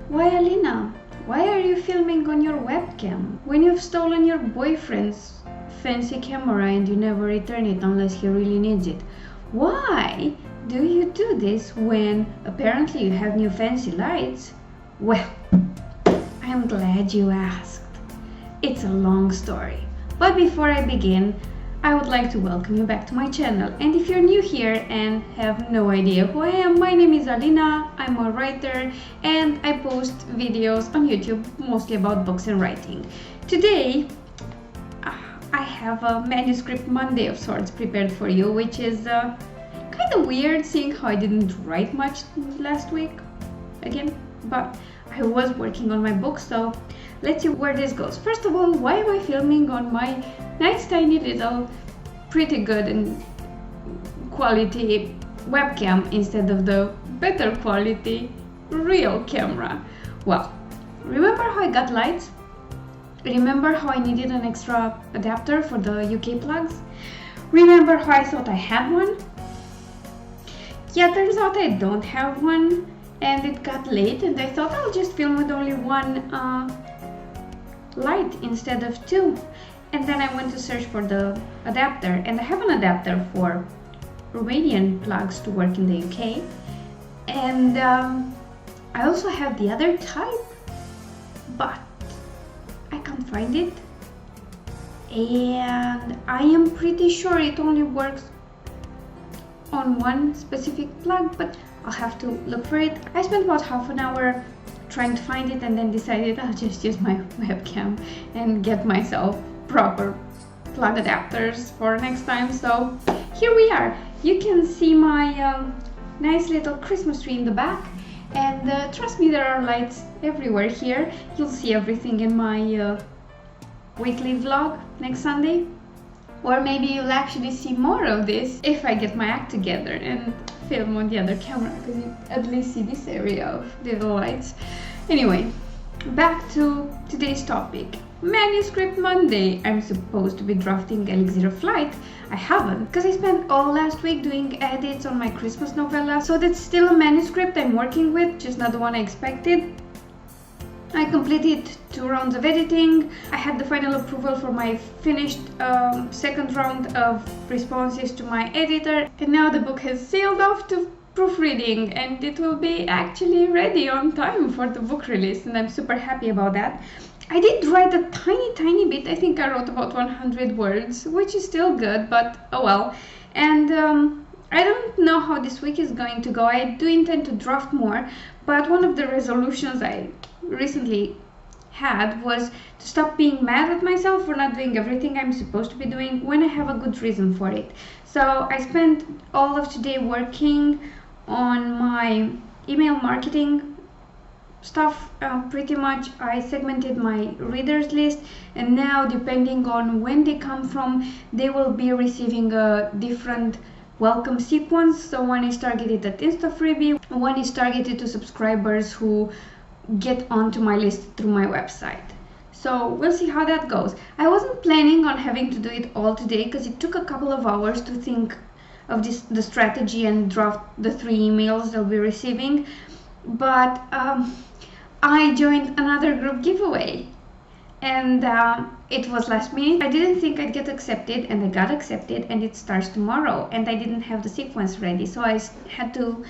Why, Alina? Why are you filming on your webcam when you've stolen your boyfriend's fancy camera and you never return it unless he really needs it? Why do you do this when apparently you have new fancy lights? Well, I'm glad you asked. It's a long story, but before I begin, I would like to welcome you back to my channel. And if you're new here and have no idea who I am, my name is Alina, I'm a writer and I post videos on YouTube mostly about books and writing. Today, I have a Manuscript Monday of sorts prepared for you, which is kind of weird seeing how I didn't write much last week again, but I was working on my book, so let's see where this goes. First of all, why am I filming on my nice tiny little pretty good and quality webcam instead of the better quality real camera? Well, remember how I got lights? Remember how I needed an extra adapter for the UK plugs? Remember how I thought I had one? Yeah, turns out I don't have one, and it got late and I thought I'll just film with only one light instead of two. And then I went to search for the adapter, and I have an adapter for Romanian plugs to work in the UK, and I also have the other type, but I can't find it, and I am pretty sure it only works on one specific plug, but I'll have to look for it. I spent about half an hour trying to find it and then decided I'll just use my webcam and get myself proper plug adapters for next time. So here we are. You can see my nice little Christmas tree in the back, and trust me, there are lights everywhere here. You'll see everything in my weekly vlog next Sunday, or maybe you'll actually see more of this if I get my act together and film on the other camera, because you at least see this area of little lights. Anyway, back to today's topic. Manuscript Monday. I'm supposed to be drafting Elixir of Light. I haven't, because I spent all last week doing edits on my Christmas novella, so that's still a manuscript I'm working with, just not the one I expected. I completed 2 rounds of editing. I had the final approval for my finished second round of responses to my editor, and now the book has sailed off to proofreading, and it will be actually ready on time for the book release, and I'm super happy about that. I did write a tiny bit. I think I wrote about 100 words, which is still good, but oh well. And I don't know how this week is going to go. I do intend to draft more, but one of the resolutions I recently had was to stop being mad at myself for not doing everything I'm supposed to be doing when I have a good reason for it. So I spent all of today working on my email marketing stuff. Pretty much I segmented my readers list, and now depending on when they come from, they will be receiving a different welcome sequence. So one is targeted at Insta freebie, one is targeted to subscribers who get onto my list through my website. So we'll see how that goes. I wasn't planning on having to do it all today, because it took a couple of hours to think of the strategy and draft the 3 emails they'll be receiving, but I joined another group giveaway, and it was last minute. I didn't think I'd get accepted, and I got accepted, and it starts tomorrow, and I didn't have the sequence ready, so I had to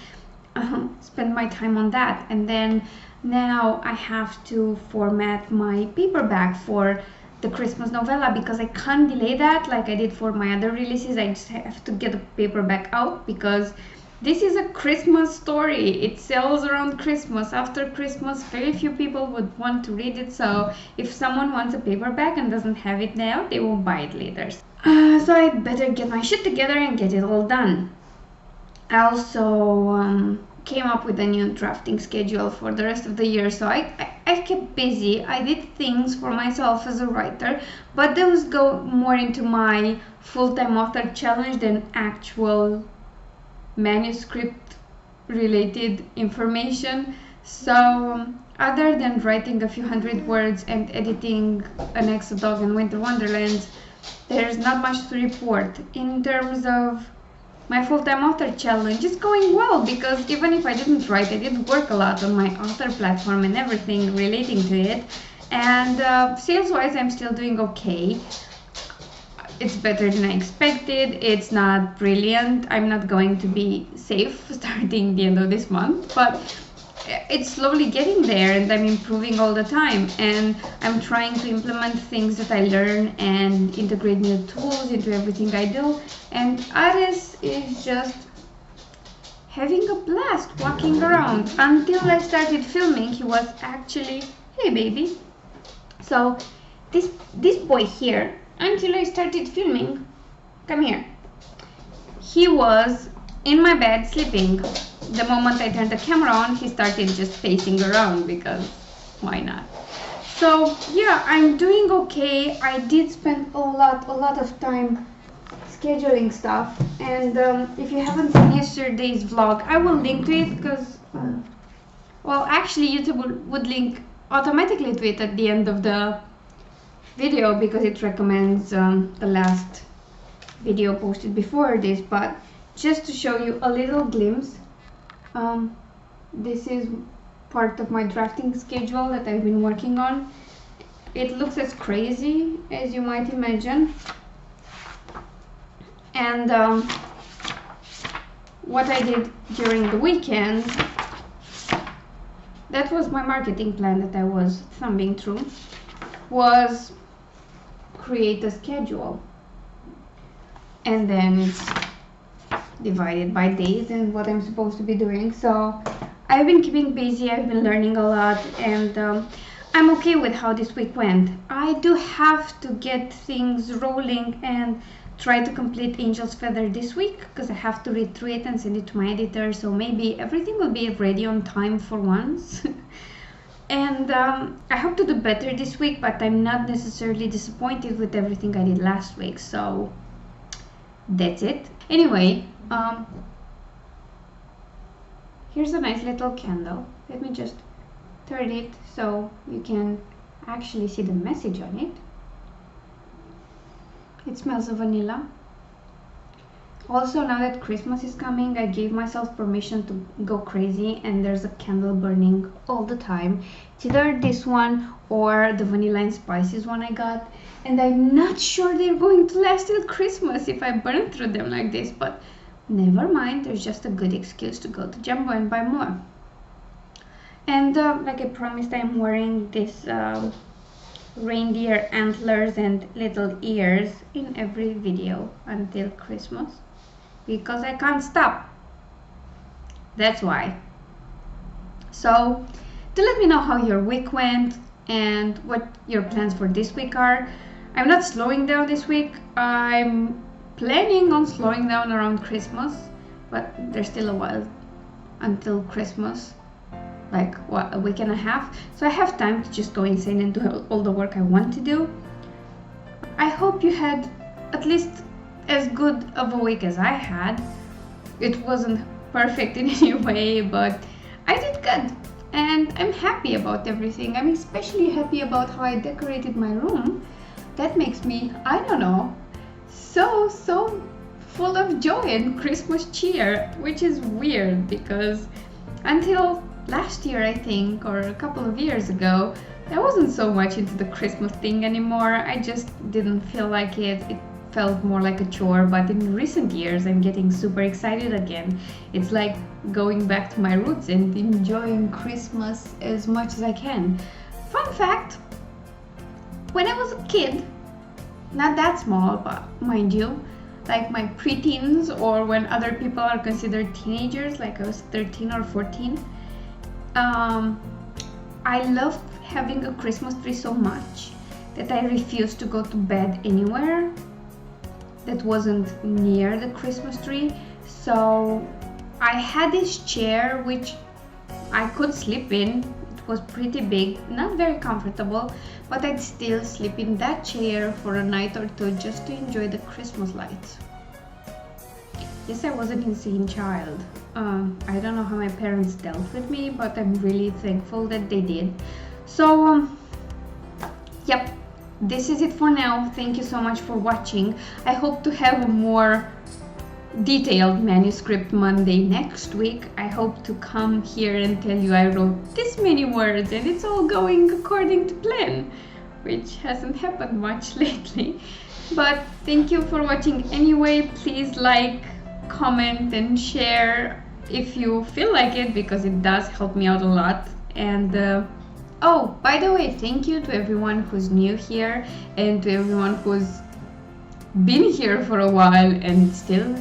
spend my time on that. And then now I have to format my paperback for the Christmas novella, because I can't delay that like I did for my other releases. I just have to get the paperback out, because this is a Christmas story. It sells around Christmas. After Christmas, very few people would want to read it, so if someone wants a paperback and doesn't have it now, they will buy it later. So I better get my shit together and get it all done. I also came up with a new drafting schedule for the rest of the year, so I kept busy. I did things for myself as a writer, but those go more into my full-time author challenge than actual manuscript related information. So other than writing a few hundred words and editing an Exodog and Winter Wonderland, there's not much to report. In terms of my full-time author challenge is going well, because even if I didn't write, I did work a lot on my author platform and everything relating to it. And sales-wise, I'm still doing okay. It's better than I expected. It's not brilliant. I'm not going to be safe starting the end of this month, but it's slowly getting there, and I'm improving all the time, and I'm trying to implement things that I learn and integrate new tools into everything I do. And Ares is just having a blast walking around. Until I started filming, he was actually, hey baby. So this boy here, until I started filming, come here, he was in my bed sleeping. The moment I turned the camera on, he started just pacing around, because why not? So yeah, I'm doing okay. I did spend a lot of time scheduling stuff, and if you haven't seen yesterday's vlog, I will link to it, because well, actually YouTube would link automatically to it at the end of the video, because it recommends the last video posted before this. But just to show you a little glimpse, this is part of my drafting schedule that I've been working on. It looks as crazy as you might imagine. And what I did during the weekend, that was my marketing plan that I was thumbing through, was create a schedule, and then it's divided by days and what I'm supposed to be doing. So I've been keeping busy, I've been learning a lot, and I'm okay with how this week went. I do have to get things rolling and try to complete Angel's Feather this week, because I have to read through it and send it to my editor, so maybe everything will be ready on time for once. And I hope to do better this week, but I'm not necessarily disappointed with everything I did last week, so that's it. Anyway, here's a nice little candle. Let me just turn it so you can actually see the message on it. It smells of vanilla. Also, now that Christmas is coming, I gave myself permission to go crazy, and there's a candle burning all the time. It's either this one or the vanilla and spices one I got, and I'm not sure they're going to last till Christmas if I burn through them like this, but never mind, there's just a good excuse to go to Jumbo and buy more. And like I promised, I'm wearing this reindeer antlers and little ears in every video until Christmas, because I can't stop. That's why. So do let me know how your week went and what your plans for this week are. I'm not slowing down this week. I'm planning on slowing down around Christmas, but there's still a while until Christmas, like what, a week and a half, so I have time to just go insane and do all the work I want to do. I hope you had at least as good of a week as I had. It wasn't perfect in any way, but I did good, and I'm happy about everything. I'm especially happy about how I decorated my room. That makes me, I don't know, so full of joy and Christmas cheer, which is weird, because until last year, I think, or a couple of years ago, I wasn't so much into the Christmas thing anymore. I just didn't feel like it. It felt more like a chore, but in recent years, I'm getting super excited again. It's like going back to my roots and enjoying Christmas as much as I can. Fun fact, when I was a kid, not that small, but mind you, like my preteens, or when other people are considered teenagers, like I was 13 or 14, I loved having a Christmas tree so much that I refused to go to bed anywhere that wasn't near the Christmas tree. So I had this chair which I could sleep in. It was pretty big, not very comfortable, but I'd still sleep in that chair for a night or two just to enjoy the Christmas lights. Yes, I was an insane child. I don't know how my parents dealt with me, but I'm really thankful that they did. So, yep, this is it for now. Thank you so much for watching. I hope to have a more detailed manuscript Monday next week. I hope to come here and tell you I wrote this many words and it's all going according to plan, which hasn't happened much lately. But thank you for watching anyway. Please like, comment and share if you feel like it, because it does help me out a lot. And oh, by the way, thank you to everyone who's new here and to everyone who's been here for a while and still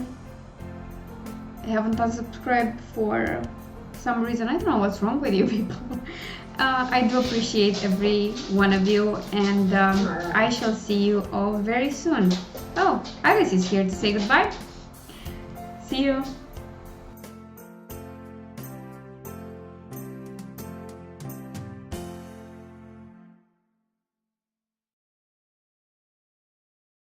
haven't unsubscribed for some reason. I don't know what's wrong with you people. I do appreciate every one of you, and I shall see you all very soon. Oh, Alice is here to say goodbye. See you.